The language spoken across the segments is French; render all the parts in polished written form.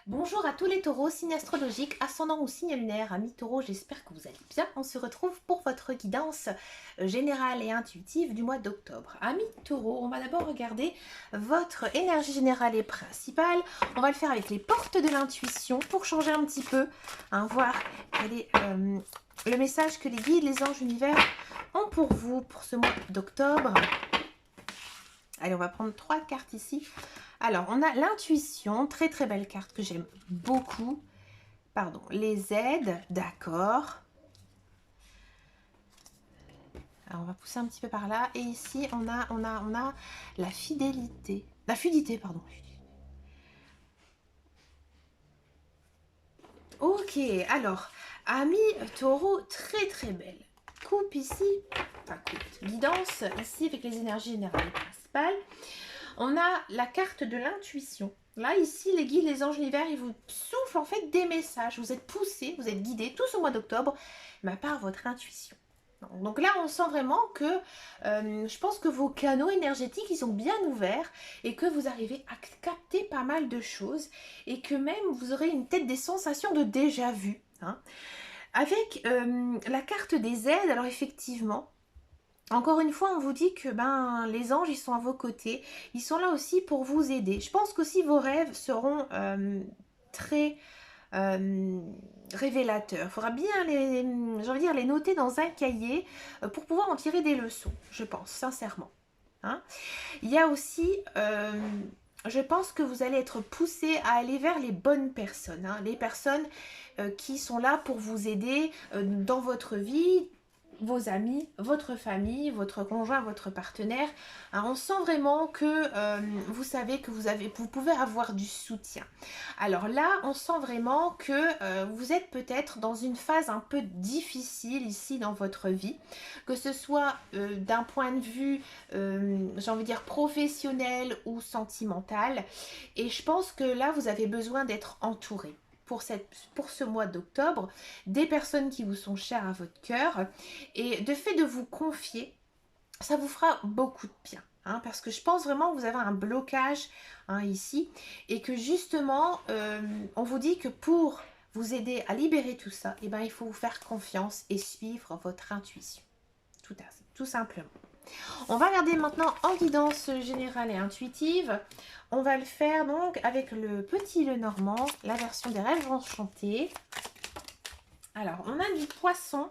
Bonjour à tous les taureaux, signe astrologique, ascendant ou signe lunaire, amis taureaux, j'espère que vous allez bien. On se retrouve pour votre guidance générale et intuitive du mois d'octobre. Amis taureaux, on va d'abord regarder votre énergie générale et principale. On va le faire avec les portes de l'intuition pour changer un petit peu, voir quel est le message que les guides, les anges, l'univers ont pour vous pour ce mois d'octobre. Allez, on va prendre 3 cartes ici. Alors, on a l'intuition, très très belle carte que j'aime beaucoup. Pardon, les aides, d'accord. Alors, on va pousser un petit peu par là. Et ici, on a la fidélité. La fluidité, pardon. Ok, alors, amis taureau, très très belle. Coupe ici, enfin coupe, guidance ici avec les énergies générales et principales. On a la carte de l'intuition. Là, ici, les guides, les anges, l'univers, ils vous soufflent en fait des messages. Vous êtes poussés, vous êtes guidés tout ce mois d'octobre, mais par votre intuition. Donc là, on sent vraiment que je pense que vos canaux énergétiques, ils sont bien ouverts et que vous arrivez à capter pas mal de choses et que même vous aurez une tête des sensations de déjà vu. Avec la carte des aides, alors effectivement, encore une fois, on vous dit que les anges, ils sont à vos côtés. Ils sont là aussi pour vous aider. Je pense qu'aussi vos rêves seront très révélateurs. Il faudra bien les noter dans un cahier pour pouvoir en tirer des leçons, je pense, sincèrement. Il y a aussi, je pense que vous allez être poussé à aller vers les bonnes personnes. Les personnes qui sont là pour vous aider dans votre vie, vos amis, votre famille, votre conjoint, votre partenaire. On sent vraiment que vous savez que vous pouvez avoir du soutien. Alors là, on sent vraiment que vous êtes peut-être dans une phase un peu difficile ici dans votre vie, que ce soit d'un point de vue, j'ai envie de dire, professionnel ou sentimental. Et je pense que là, vous avez besoin d'être entouré pour ce mois d'octobre, des personnes qui vous sont chères à votre cœur. Et de fait de vous confier, ça vous fera beaucoup de bien. Parce que je pense vraiment que vous avez un blocage ici. Et que justement, on vous dit que pour vous aider à libérer tout ça, il faut vous faire confiance et suivre votre intuition. Tout simplement. On va regarder maintenant en guidance générale et intuitive. On va le faire donc avec le petit Lenormand, la version des rêves enchantés. Alors, on a du poisson.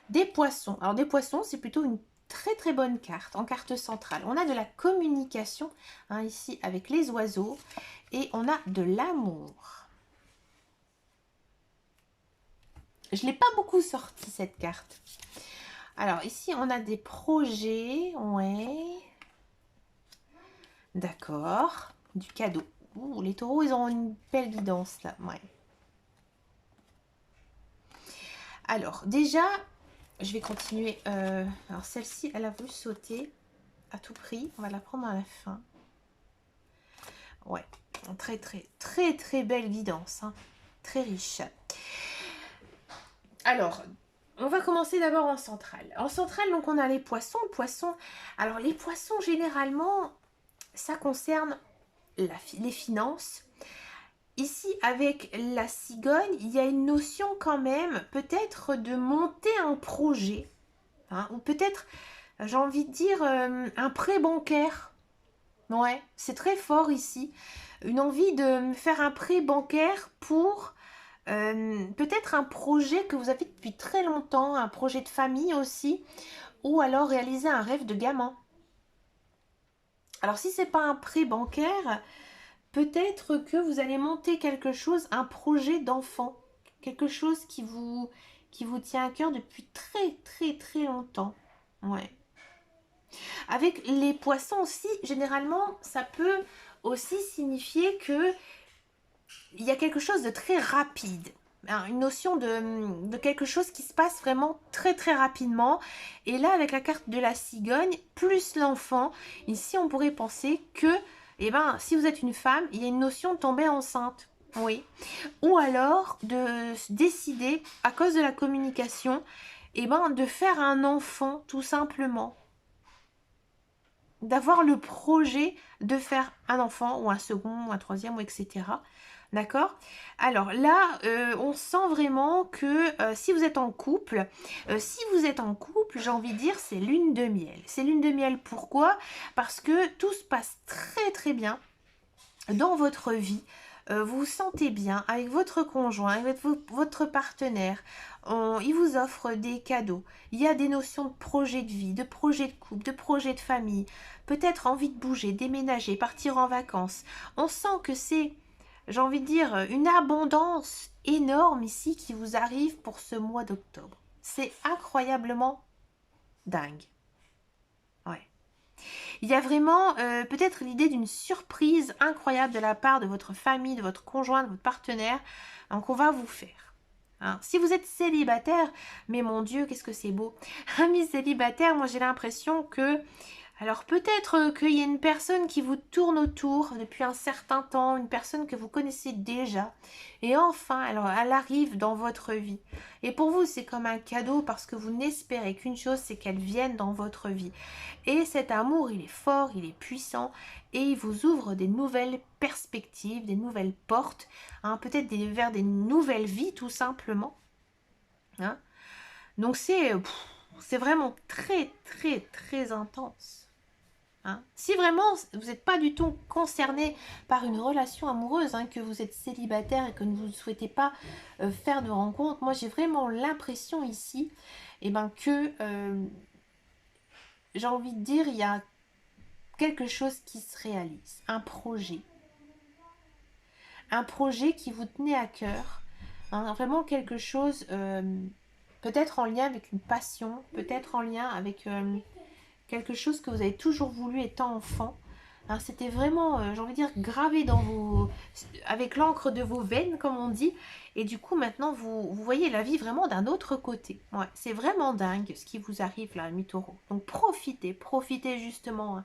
Des poissons. Alors, des poissons, c'est plutôt une très très bonne carte, en carte centrale. On a de la communication, ici, avec les oiseaux. Et on a de l'amour. Je ne l'ai pas beaucoup sorti, cette carte. Alors, ici, on a des projets. Ouais. D'accord. Du cadeau. Ouh, les taureaux, ils ont une belle guidance, là. Ouais. Alors, déjà, je vais continuer. Alors, celle-ci, elle a voulu sauter à tout prix. On va la prendre à la fin. Ouais. Très, très, très, très belle guidance. Très riche. Alors, on va commencer d'abord en centrale. En centrale, donc, on a les poissons. Alors, les poissons, généralement, ça concerne les finances. Ici, avec la cigogne, il y a une notion quand même, peut-être de monter un projet. Ou peut-être, j'ai envie de dire, un prêt bancaire. Ouais, c'est très fort ici. Une envie de faire un prêt bancaire pour peut-être un projet que vous avez depuis très longtemps, un projet de famille aussi, ou alors réaliser un rêve de gamin. Alors si c'est pas un prêt bancaire, peut-être que vous allez monter quelque chose, un projet d'enfant, quelque chose qui vous tient à cœur depuis très très très longtemps. Ouais. Avec les poissons aussi, généralement, ça peut aussi signifier que il y a quelque chose de très rapide. Une notion de quelque chose qui se passe vraiment très très rapidement. Et là, avec la carte de la cigogne, plus l'enfant, ici on pourrait penser que, si vous êtes une femme, il y a une notion de tomber enceinte. Oui. Ou alors de décider, à cause de la communication, de faire un enfant, tout simplement. d'avoir le projet de faire un enfant ou un second ou un troisième ou etc. D'accord? Alors là, on sent vraiment que si vous êtes en couple, j'ai envie de dire, c'est lune de miel. C'est lune de miel, pourquoi? Parce que tout se passe très très bien dans votre vie. Vous vous sentez bien avec votre conjoint, avec votre partenaire. Il vous offre des cadeaux. Il y a des notions de projet de vie, de projet de couple, de projet de famille. Peut-être envie de bouger, déménager, partir en vacances. On sent que c'est, j'ai envie de dire, une abondance énorme ici qui vous arrive pour ce mois d'octobre. C'est incroyablement dingue. Ouais. Il y a vraiment peut-être l'idée d'une surprise incroyable de la part de votre famille, de votre conjoint, de votre partenaire, hein, qu'on va vous faire. Hein. Si vous êtes célibataire, mais mon Dieu, qu'est-ce que c'est beau. Amis célibataires, moi j'ai l'impression que alors peut-être qu'il y a une personne qui vous tourne autour depuis un certain temps, une personne que vous connaissez déjà, et enfin alors, elle arrive dans votre vie. Et pour vous c'est comme un cadeau parce que vous n'espérez qu'une chose, c'est qu'elle vienne dans votre vie. Et cet amour il est fort, il est puissant, et il vous ouvre des nouvelles perspectives, des nouvelles portes, hein, peut-être vers des nouvelles vies tout simplement. Hein. Donc c'est vraiment très très très intense. Hein. Si vraiment vous n'êtes pas du tout concerné par une relation amoureuse, hein, que vous êtes célibataire et que vous ne souhaitez pas faire de rencontre, moi j'ai vraiment l'impression ici que j'ai envie de dire il y a quelque chose qui se réalise, un projet qui vous tenait à cœur, hein, vraiment quelque chose peut-être en lien avec une passion, peut-être en lien avec quelque chose que vous avez toujours voulu étant enfant. Hein, c'était vraiment, j'ai envie de dire, gravé dans avec l'encre de vos veines, comme on dit. Et du coup, maintenant, vous voyez la vie vraiment d'un autre côté. Ouais, c'est vraiment dingue ce qui vous arrive là, mi-taureau. Donc profitez justement,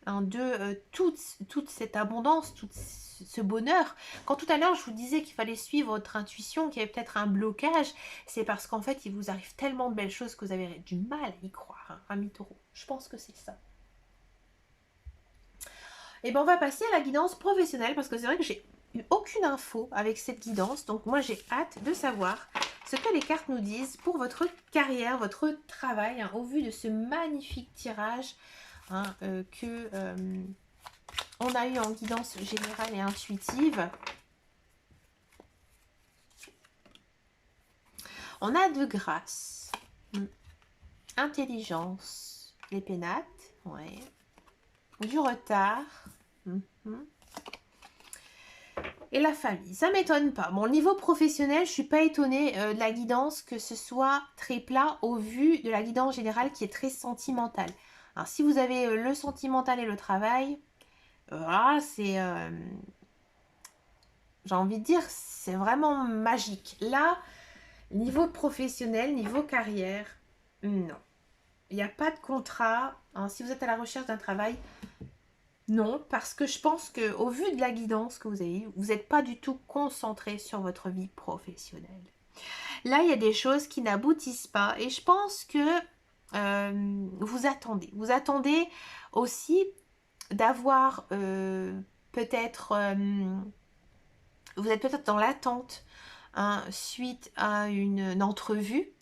de toute cette abondance, tout ce bonheur. Quand tout à l'heure je vous disais qu'il fallait suivre votre intuition, qu'il y avait peut-être un blocage, c'est parce qu'en fait il vous arrive tellement de belles choses que vous avez du mal à y croire, hein, ami taureau. Je pense que c'est ça. Et bien on va passer à la guidance professionnelle parce que c'est vrai que j'ai eu aucune info avec cette guidance, donc moi j'ai hâte de savoir ce que les cartes nous disent pour votre carrière, votre travail, hein, au vu de ce magnifique tirage, hein, on a eu en guidance générale et intuitive. On a de grâce, intelligence, les pénates, ouais, du retard, et la famille. Ça m'étonne pas. Bon, niveau professionnel, je suis pas étonnée de la guidance que ce soit très plat au vu de la guidance générale qui est très sentimentale. Alors, si vous avez le sentimental et le travail, voilà, c'est... j'ai envie de dire, c'est vraiment magique. Là, niveau professionnel, niveau carrière, non. Il n'y a pas de contrat. Hein, si vous êtes à la recherche d'un travail, non. Parce que je pense qu'au vu de la guidance que vous avez, vous n'êtes pas du tout concentré sur votre vie professionnelle. Là, il y a des choses qui n'aboutissent pas. Et je pense que vous attendez. Vous attendez aussi d'avoir peut-être... vous êtes peut-être dans l'attente, hein, suite à une entrevue.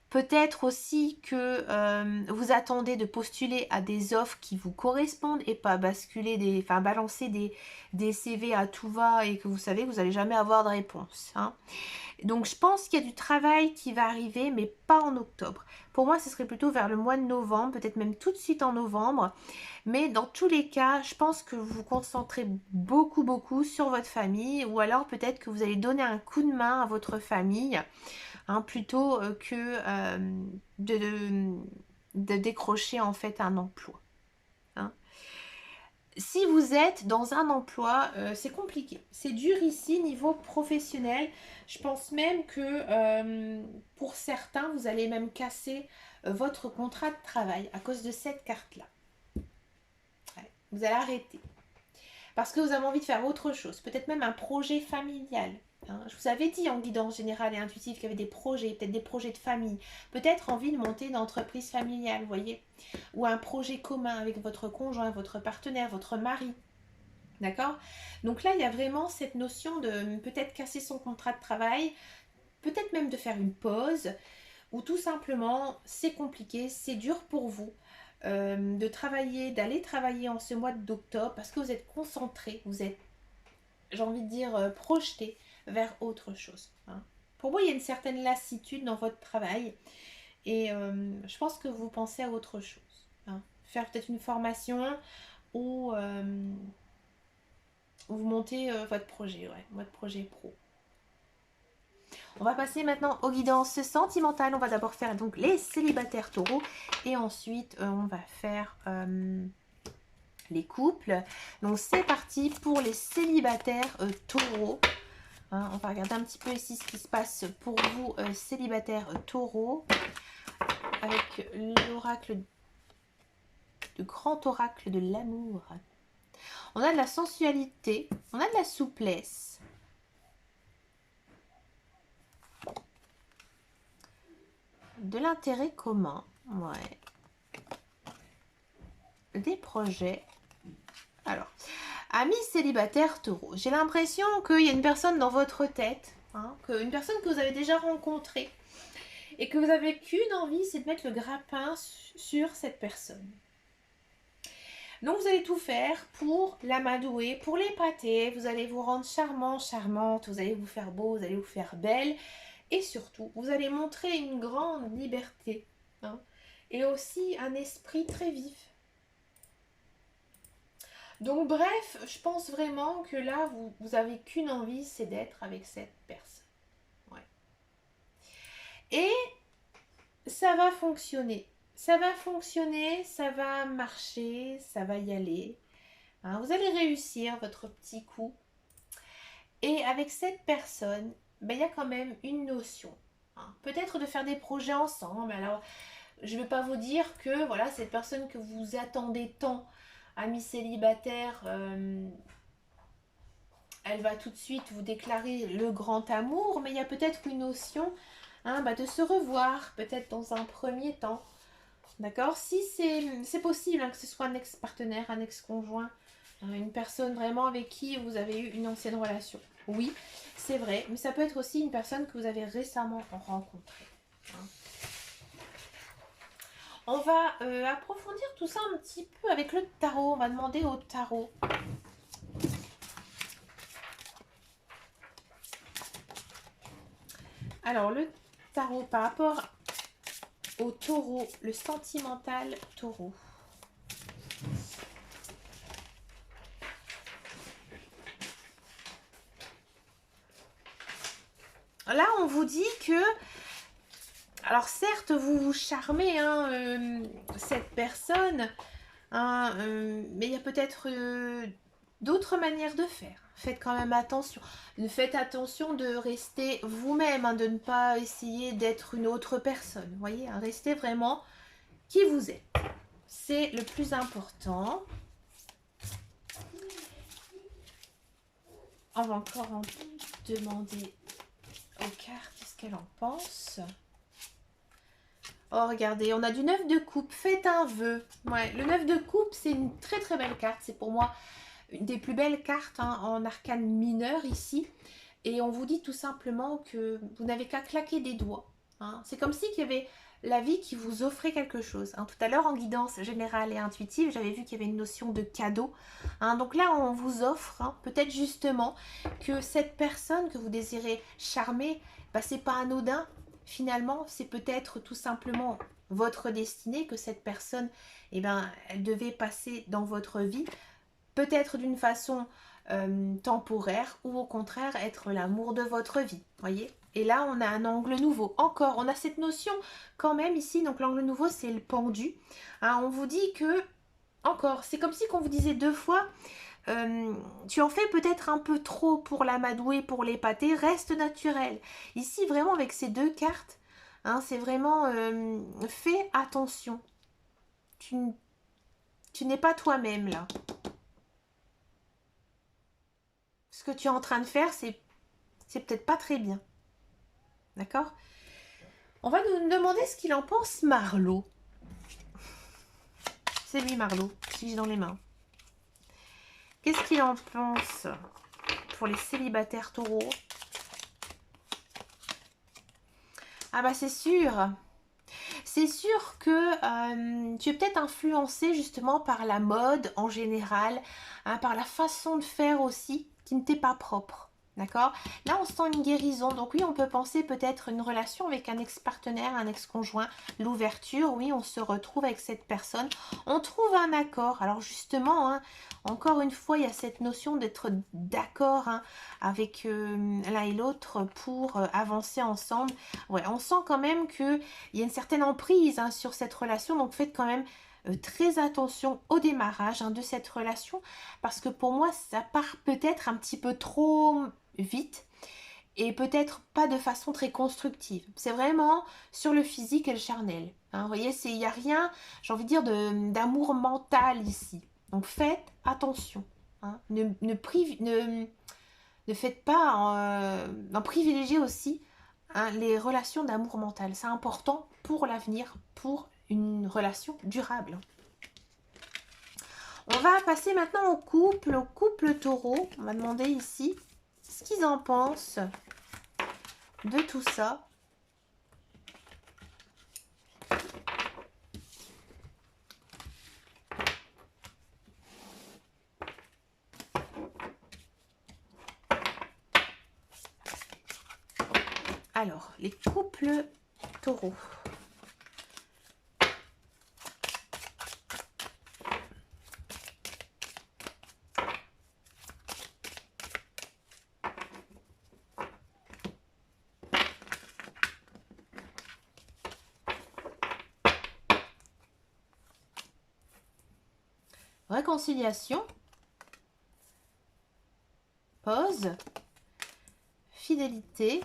Peut-être aussi que vous attendez de postuler à des offres qui vous correspondent et pas balancer des CV à tout va et que vous savez que vous n'allez jamais avoir de réponse. Hein. Donc je pense qu'il y a du travail qui va arriver, mais pas en octobre. Pour moi, ce serait plutôt vers le mois de novembre, peut-être même tout de suite en novembre. Mais dans tous les cas, je pense que vous vous concentrez beaucoup sur votre famille, ou alors peut-être que vous allez donner un coup de main à votre famille, hein, plutôt que de décrocher en fait un emploi. Hein. Si vous êtes dans un emploi, c'est compliqué. C'est dur ici niveau professionnel. Je pense même que pour certains, vous allez même casser votre contrat de travail à cause de cette carte-là. Ouais, vous allez arrêter. parce que vous avez envie de faire autre chose, peut-être même un projet familial. Hein. Je vous avais dit en guidance générale et intuitive qu'il y avait des projets, peut-être des projets de famille, peut-être envie de monter une entreprise familiale, vous voyez, ou un projet commun avec votre conjoint, votre partenaire, votre mari. D'accord? Donc là, il y a vraiment cette notion de peut-être casser son contrat de travail, peut-être même de faire une pause, ou tout simplement, c'est compliqué, c'est dur pour vous de travailler, d'aller travailler en ce mois d'octobre parce que vous êtes concentré, vous êtes, j'ai envie de dire, projeté vers autre chose. Hein. Pour moi, il y a une certaine lassitude dans votre travail et je pense que vous pensez à autre chose. Hein. Faire peut-être une formation ou vous montez votre projet, ouais, votre projet pro. On va passer maintenant aux guidances sentimentales. On va d'abord faire donc les célibataires taureaux et ensuite on va faire les couples. Donc c'est parti pour les célibataires taureaux. Hein, on va regarder un petit peu ici ce qui se passe pour vous célibataires taureaux avec l'oracle, le grand oracle de l'amour. On a de la sensualité, on a de la souplesse. De l'intérêt commun, ouais. Des projets. Alors, amis célibataires taureaux, j'ai l'impression qu'il y a une personne dans votre tête, hein, une personne que vous avez déjà rencontrée et que vous avez qu'une envie, c'est de mettre le grappin sur cette personne. Donc vous allez tout faire pour l'amadouer, pour l'épater, vous allez vous rendre charmant, charmante, vous allez vous faire beau, vous allez vous faire belle. Et surtout, vous allez montrer une grande liberté hein, et aussi un esprit très vif. Donc bref, je pense vraiment que là, vous avez qu'une envie, c'est d'être avec cette personne. Ouais. Et ça va fonctionner. Ça va fonctionner, ça va marcher, ça va y aller. Hein, vous allez réussir votre petit coup. Et avec cette personne, ben, il y a quand même une notion. Hein. Peut-être de faire des projets ensemble. Alors, je ne vais pas vous dire que voilà, cette personne que vous attendez tant, amie célibataire, elle va tout de suite vous déclarer le grand amour, mais il y a peut-être une notion hein, bah, de se revoir, peut-être dans un premier temps. D'accord? Si c'est possible hein, que ce soit un ex-partenaire, un ex-conjoint, une personne vraiment avec qui vous avez eu une ancienne relation. Oui, c'est vrai, mais ça peut être aussi une personne que vous avez récemment rencontrée. Hein. On va approfondir tout ça un petit peu avec le tarot. On va demander au tarot. Alors, le tarot par rapport au taureau, le sentimental taureau. Là, on vous dit que, alors certes, vous vous charmez, hein, cette personne, hein, mais il y a peut-être d'autres manières de faire. Faites quand même attention. Faites attention de rester vous-même, hein, de ne pas essayer d'être une autre personne. Vous voyez, hein, restez vraiment qui vous êtes. C'est le plus important. On va encore en demander aux cartes ce qu'elles en pensent. Oh, regardez, on a du 9 de coupe. Faites un vœu. Ouais, le 9 de coupe, c'est une très très belle carte. C'est pour moi une des plus belles cartes hein, en arcane mineur ici. Et on vous dit tout simplement que vous n'avez qu'à claquer des doigts. Hein. C'est comme si il y avait la vie qui vous offrait quelque chose. Hein. Tout à l'heure, en guidance générale et intuitive, j'avais vu qu'il y avait une notion de cadeau. Hein. Donc là, on vous offre hein, peut-être justement que cette personne que vous désirez charmer, bah, c'est pas anodin. Finalement, c'est peut-être tout simplement votre destinée que cette personne, eh ben, elle devait passer dans votre vie. Peut-être d'une façon temporaire ou au contraire être l'amour de votre vie, voyez. Et là, on a un angle nouveau. Encore, on a cette notion quand même ici. Donc, l'angle nouveau, c'est le pendu. Hein, on vous dit que, encore, c'est comme si qu'on vous disait deux fois, tu en fais peut-être un peu trop pour l'amadouer, pour l'épater, reste naturel. Ici, vraiment, avec ces deux cartes, hein, c'est vraiment, fais attention. Tu n'es pas toi-même, là. ce que tu es en train de faire, c'est peut-être pas très bien. D'accord? On va nous demander ce qu'il en pense, Marlot. C'est lui, Marlot, si j'ai dans les mains. Qu'est-ce qu'il en pense pour les célibataires taureaux? Ah bah c'est sûr. C'est sûr que tu es peut-être influencé justement par la mode en général, hein, par la façon de faire aussi, qui ne t'est pas propre. D'accord? Là, on sent une guérison. Donc oui, on peut penser peut-être une relation avec un ex-partenaire, un ex-conjoint, l'ouverture. Oui, on se retrouve avec cette personne. On trouve un accord. Alors justement, hein, encore une fois, il y a cette notion d'être d'accord, hein, avec l'un et l'autre pour avancer ensemble. Ouais, on sent quand même qu'il y a une certaine emprise, hein, sur cette relation. Donc faites quand même très attention au démarrage, hein, de cette relation. Parce que pour moi, ça part peut-être un petit peu trop vite et peut-être pas de façon très constructive. C'est vraiment sur le physique et le charnel. Hein, vous voyez, il n'y a rien, j'ai envie de dire, d'amour mental ici. Donc faites attention. Hein. Ne faites pas en privilégier aussi, hein, les relations d'amour mental. C'est important pour l'avenir, pour une relation durable. On va passer maintenant au couple taureau. On va demander ici ce qu'ils en pensent de tout ça. Alors, les couples taureaux. Réconciliation, pause, fidélité,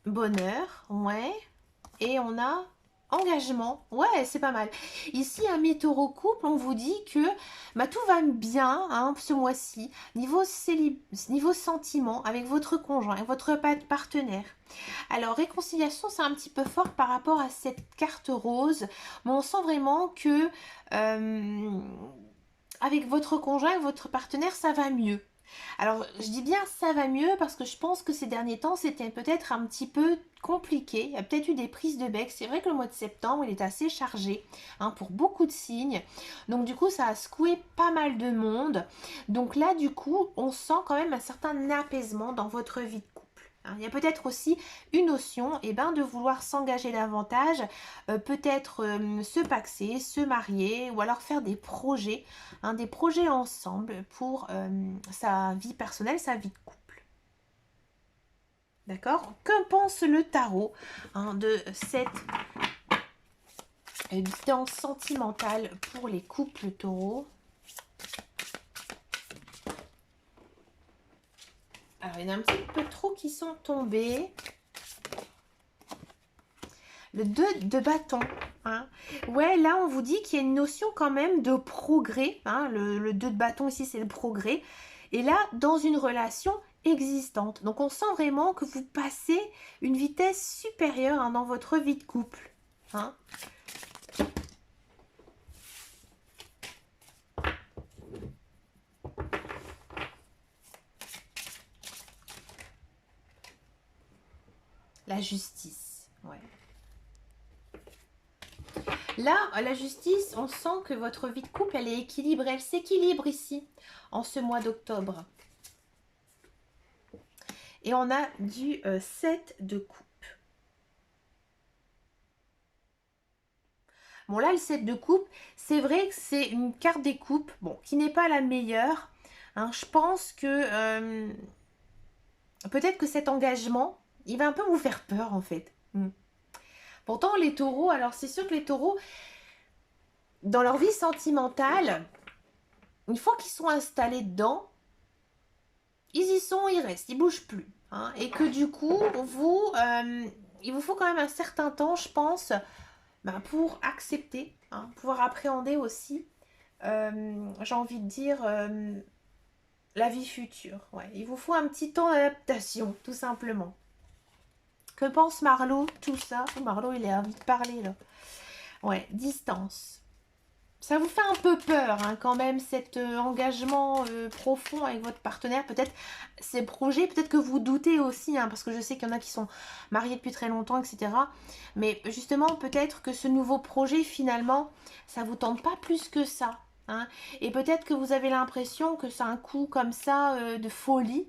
bonheur, ouais, et on a engagement, ouais, c'est pas mal. Ici, un taureau couple, on vous dit que bah, tout va bien, hein, ce mois-ci, niveau sentiment, avec votre conjoint, avec votre partenaire. Alors, réconciliation, c'est un petit peu fort par rapport à cette carte rose, mais on sent vraiment que avec votre conjoint, votre partenaire, ça va mieux. Alors, je dis bien ça va mieux parce que je pense que ces derniers temps, c'était peut-être un petit peu compliqué. Il y a peut-être eu des prises de bec. C'est vrai que le mois de septembre, il est assez chargé, hein, pour beaucoup de signes. Donc, du coup, ça a secoué pas mal de monde. Donc là, du coup, on sent quand même un certain apaisement dans votre vie de couple. Il y a peut-être aussi une notion, de vouloir s'engager davantage, peut-être se paxer, se marier ou alors faire des projets ensemble pour sa vie personnelle, sa vie de couple. D'accord? Que pense le tarot, de cette guidance sentimentale pour les couples taureaux? Alors, il y en a un petit peu trop qui sont tombés. Le 2 de bâton. Hein. Ouais, là, on vous dit qu'il y a une notion quand même de progrès. Hein. Le 2 de bâton, ici, c'est le progrès. Et là, dans une relation existante. Donc, on sent vraiment que vous passez une vitesse supérieure, hein, dans votre vie de couple. Hein. La justice. Ouais. Là, la justice, on sent que votre vie de couple, elle est équilibrée. Elle s'équilibre ici, en ce mois d'octobre. Et on a du 7 de coupe. Bon, là, le 7 de coupe, c'est vrai que c'est une carte des coupes, bon, qui n'est pas la meilleure. Hein. Je pense que peut-être que cet engagement, il va un peu vous faire peur, en fait. Pourtant, les taureaux, alors c'est sûr que les taureaux, dans leur vie sentimentale, une fois qu'ils sont installés dedans, ils y sont, ils restent, ils bougent plus. Hein. Et que du coup, il vous faut quand même un certain temps, je pense, pour accepter, pouvoir appréhender aussi, j'ai envie de dire, la vie future. Ouais, il vous faut un petit temps d'adaptation, tout simplement. Que pense Marlo, tout ça? Oh, Marlo, il a envie de parler, là. Ouais, distance. Ça vous fait un peu peur, hein, quand même, cet engagement profond avec votre partenaire. Peut-être ces projets, peut-être que vous doutez aussi, hein, parce que je sais qu'il y en a qui sont mariés depuis très longtemps, etc. Mais justement, peut-être que ce nouveau projet, finalement, ça vous tente pas plus que ça. Hein. Et peut-être que vous avez l'impression que c'est un coup comme ça de folie.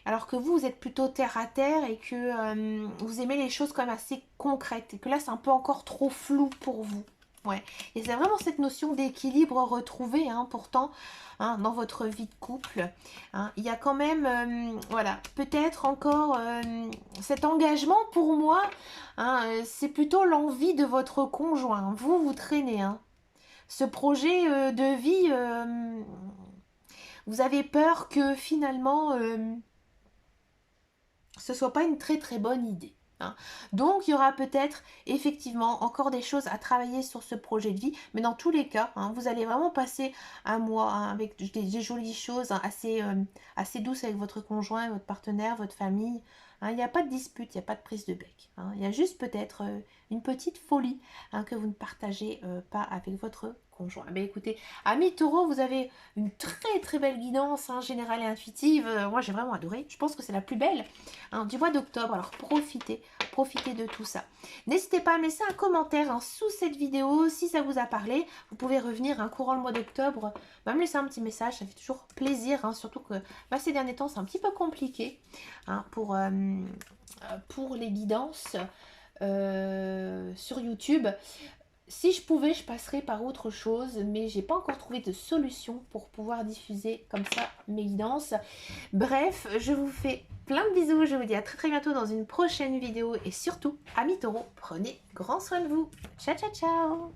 Alors que vous êtes plutôt terre à terre et que vous aimez les choses comme assez concrètes. Et que là, c'est un peu encore trop flou pour vous. Ouais. Et c'est vraiment cette notion d'équilibre retrouvée, hein, pourtant, hein, dans votre vie de couple. Hein. Il y a quand même, voilà, peut-être encore cet engagement pour moi, hein, c'est plutôt l'envie de votre conjoint. Vous, vous traînez, hein. Ce projet de vie, vous avez peur que finalement ce soit pas une très très bonne idée. Hein. Donc il y aura peut-être effectivement encore des choses à travailler sur ce projet de vie, mais dans tous les cas, hein, vous allez vraiment passer un mois hein, avec des jolies choses hein, assez douces avec votre conjoint, votre partenaire, votre famille. Hein. Il n'y a pas de dispute, il n'y a pas de prise de bec. Hein. Il y a juste peut-être une petite folie hein, que vous ne partagez pas avec votre conjoint. Mais écoutez, amis taureaux, vous avez une très très belle guidance hein, générale et intuitive. Moi j'ai vraiment adoré. Je pense que c'est la plus belle hein, du mois d'octobre. Alors profitez de tout ça. N'hésitez pas à me laisser un commentaire hein, sous cette vidéo si ça vous a parlé. Vous pouvez revenir hein, courant le mois d'octobre, me laisser un petit message, ça fait toujours plaisir. Hein, surtout que ces derniers temps c'est un petit peu compliqué hein, pour les guidances sur YouTube. Si je pouvais, je passerais par autre chose, mais j'ai pas encore trouvé de solution pour pouvoir diffuser comme ça mes guidances. Bref, je vous fais plein de bisous, je vous dis à très très bientôt dans une prochaine vidéo et surtout, amis taureaux, prenez grand soin de vous. Ciao ciao ciao.